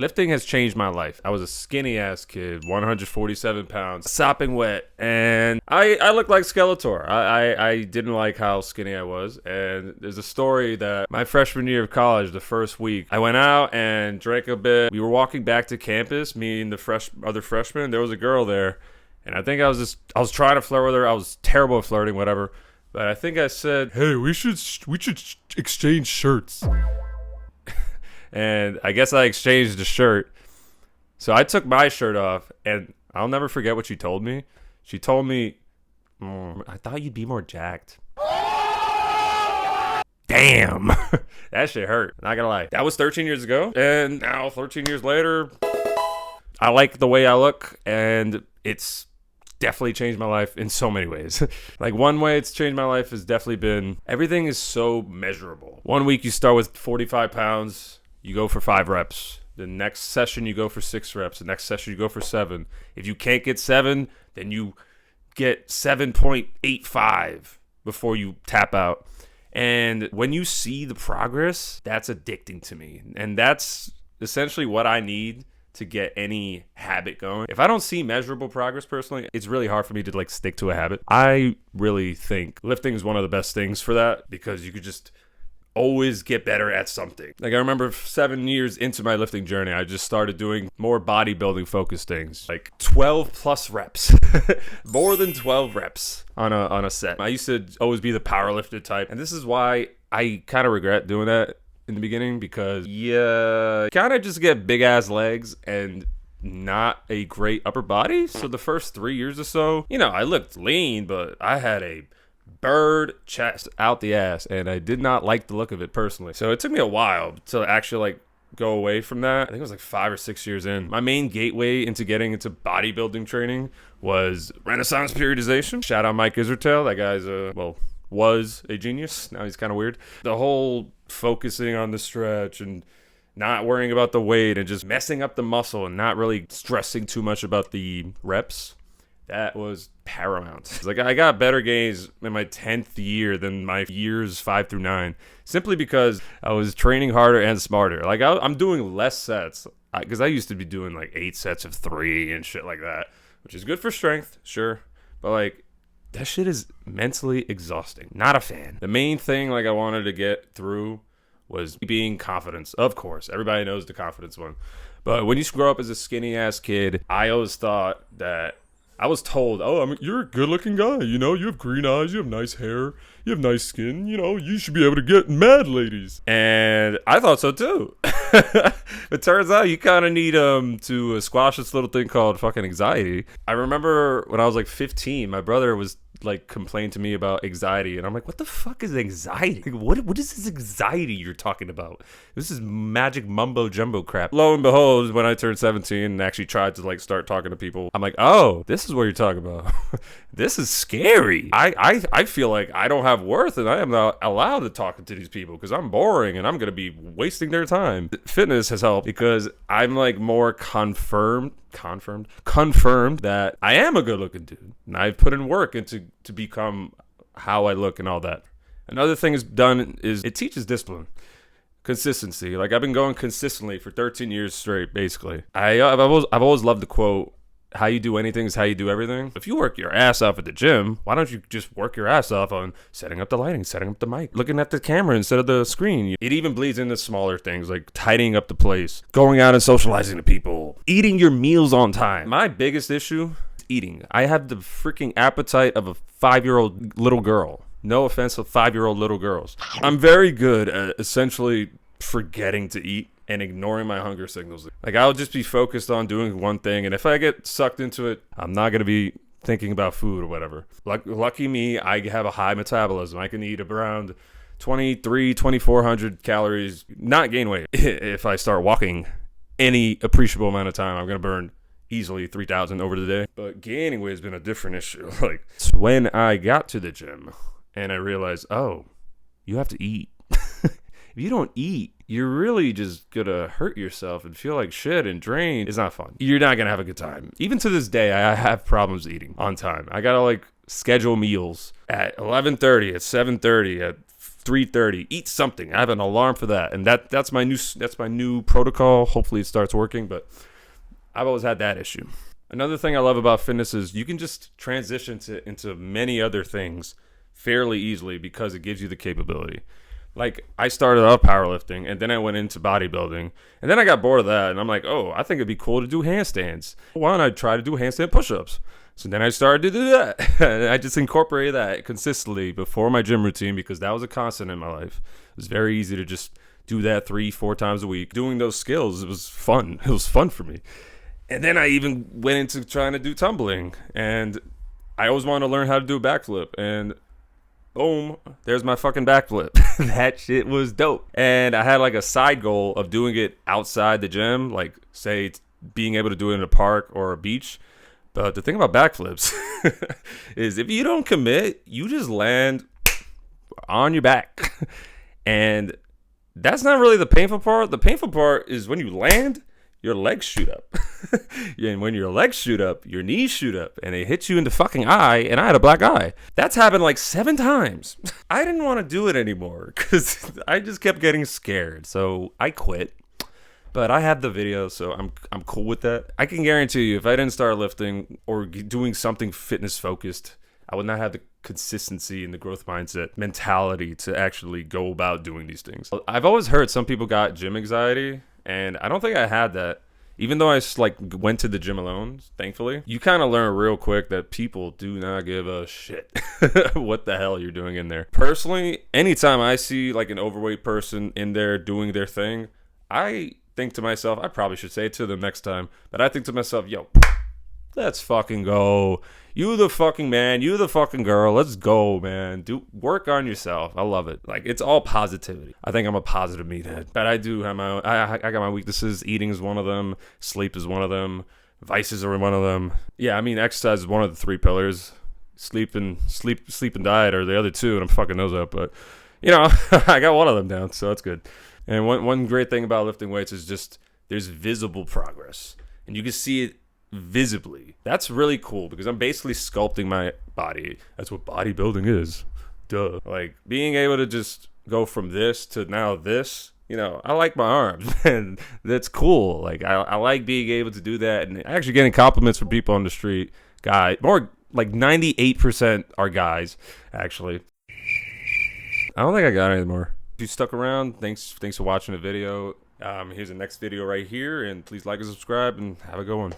Lifting has changed my life. I was a skinny ass kid, 147 pounds, sopping wet, and I looked like Skeletor. I didn't like how skinny I was, and there's a story that my freshman year of college, the first week, I went out and drank a bit. We were walking back to campus, me and the other freshmen. There was a girl there, and I think I was trying to flirt with her. I was terrible at flirting, whatever. But I think I said, "Hey, we should exchange shirts." And I guess I exchanged the shirt. So I took my shirt off, and I'll never forget what she told me. She told me, I thought you'd be more jacked. Damn. That shit hurt. Not gonna lie. That was 13 years ago. And now, 13 years later, I like the way I look, and it's definitely changed my life in so many ways. Like, one way it's changed my life has definitely been, everything is so measurable. One week you start with 45 pounds. You go for 5 reps. The next session, you go for 6 reps. The next session, you go for 7. If you can't get 7, then you get 7.85 before you tap out. And when you see the progress, that's addicting to me. And that's essentially what I need to get any habit going. If I don't see measurable progress personally, it's really hard for me to like stick to a habit. I really think lifting is one of the best things for that, because you could just always get better at something. Like, I remember 7 years into my lifting journey, I just started doing more bodybuilding focused things, like 12 plus reps, more than 12 reps on a set. I used to always be the powerlifter type, and this is why I kind of regret doing that in the beginning, because you kind of just get big ass legs and not a great upper body. So the first 3 years or so, I looked lean, but I had a bird chest out the ass, and I did not like the look of it personally. So it took me a while to actually go away from that. I think it was 5 or 6 years in. My main gateway into getting into bodybuilding training was Renaissance periodization. Shout out Mike Isertel. That guy's was a genius. Now he's kind of weird. The whole focusing on the stretch and not worrying about the weight and just messing up the muscle and not really stressing too much about the reps, that was paramount. I got better gains in my 10th year than my years 5 through 9, simply because I was training harder and smarter. I'm doing less sets, because I used to be doing 8 sets of 3 and shit like that, which is good for strength, sure, but that shit is mentally exhausting. Not a fan. The main thing I wanted to get through was being confidence. Of course, everybody knows the confidence one, but when you grow up as a skinny ass kid, I always thought that I was told, you're a good-looking guy, you have green eyes, you have nice hair, you have nice skin, you should be able to get mad ladies. And I thought so too. It turns out you kind of need to squash this little thing called fucking anxiety. I remember when I was 15, my brother was complained to me about anxiety, and I'm like, what the fuck is anxiety? What is this anxiety you're talking about? This is magic mumbo jumbo crap. Lo and behold, when I turned 17 and actually tried to start talking to people, I'm like, oh, this is what you're talking about. This is scary. I feel like I don't have worth, and I am not allowed to talk to these people because I'm boring and I'm gonna be wasting their time. Fitness has helped because I'm more confirmed that I am a good looking dude, and I've put in work into to become how I look and all that. Another thing it's done is it teaches discipline, consistency. I've been going consistently for 13 years straight, basically. I've always loved the quote, how you do anything is how you do everything. If you work your ass off at the gym, why don't you just work your ass off on setting up the lighting, setting up the mic, looking at the camera instead of the screen? It even bleeds into smaller things like tidying up the place, going out and socializing to people, eating your meals on time. My biggest issue is eating. I have the freaking appetite of a 5-year-old little girl. No offense to 5-year-old little girls. I'm very good at essentially forgetting to eat and ignoring my hunger signals. I'll just be focused on doing one thing, and if I get sucked into it, I'm not going to be thinking about food or whatever. Lucky me, I have a high metabolism. I can eat around 2,400 calories, not gain weight. If I start walking any appreciable amount of time, I'm going to burn easily 3,000 over the day. But gaining weight has been a different issue. When I got to the gym and I realized, oh, you have to eat. If you don't eat, you're really just gonna hurt yourself and feel like shit and drained. It's not fun. You're not gonna have a good time. Even to this day, I have problems eating on time. I gotta schedule meals at 11:30, at 7:30, at 3:30. Eat something. I have an alarm for that, and that's my new protocol. Hopefully, it starts working. But I've always had that issue. Another thing I love about fitness is you can just transition into many other things fairly easily because it gives you the capability. Like, I started out powerlifting, and then I went into bodybuilding, and then I got bored of that, and I'm like, oh, I think it'd be cool to do handstands. Why don't I try to do handstand push-ups? So then I started to do that, and I just incorporated that consistently before my gym routine because that was a constant in my life. It was very easy to just do that 3-4 times a week. Doing those skills, it was fun. It was fun for me. And then I even went into trying to do tumbling, and I always wanted to learn how to do a backflip, and boom, there's my fucking backflip. That shit was dope. And I had like a side goal of doing it outside the gym, like say being able to do it in a park or a beach. But the thing about backflips is if you don't commit, you just land on your back. And that's not really the painful part. The painful part is when you land, your legs shoot up. And when your legs shoot up, your knees shoot up, and they hit you in the fucking eye, and I had a black eye. That's happened like 7 times. I didn't want to do it anymore because I just kept getting scared, so I quit. But I have the video, so I'm cool with that. I can guarantee you, if I didn't start lifting or doing something fitness focused, I would not have the consistency and the growth mindset mentality to actually go about doing these things. I've always heard some people got gym anxiety, and I don't think I had that. Even though I like went to the gym alone, thankfully, you kind of learn real quick that people do not give a shit what the hell you're doing in there. Personally, anytime I see like an overweight person in there doing their thing, I think to myself, I probably should say it to them next time, but I think to myself, yo, let's fucking go. You the fucking man, you the fucking girl. Let's go, man. Do work on yourself. I love it. Like, it's all positivity. I think I'm a positive meathead, but I do have my own, I got my weaknesses. Eating is one of them. Sleep is one of them. Vices are one of them. Yeah, I mean, exercise is one of the 3 pillars. Sleep and diet are the other 2, and I'm fucking those up. But you know, I got one of them down, so that's good. And one great thing about lifting weights is just there's visible progress, and you can see it visibly. That's really cool because I'm basically sculpting my body. That's what bodybuilding is. Duh. Like, being able to just go from this to now this, you know, I like my arms, and that's cool. Like, I like being able to do that, and actually getting compliments from people on the street. More like 98% are guys, actually. I don't think I got any more. If you stuck around, thanks for watching the video. Here's the next video right here, and please like and subscribe, and have a good one.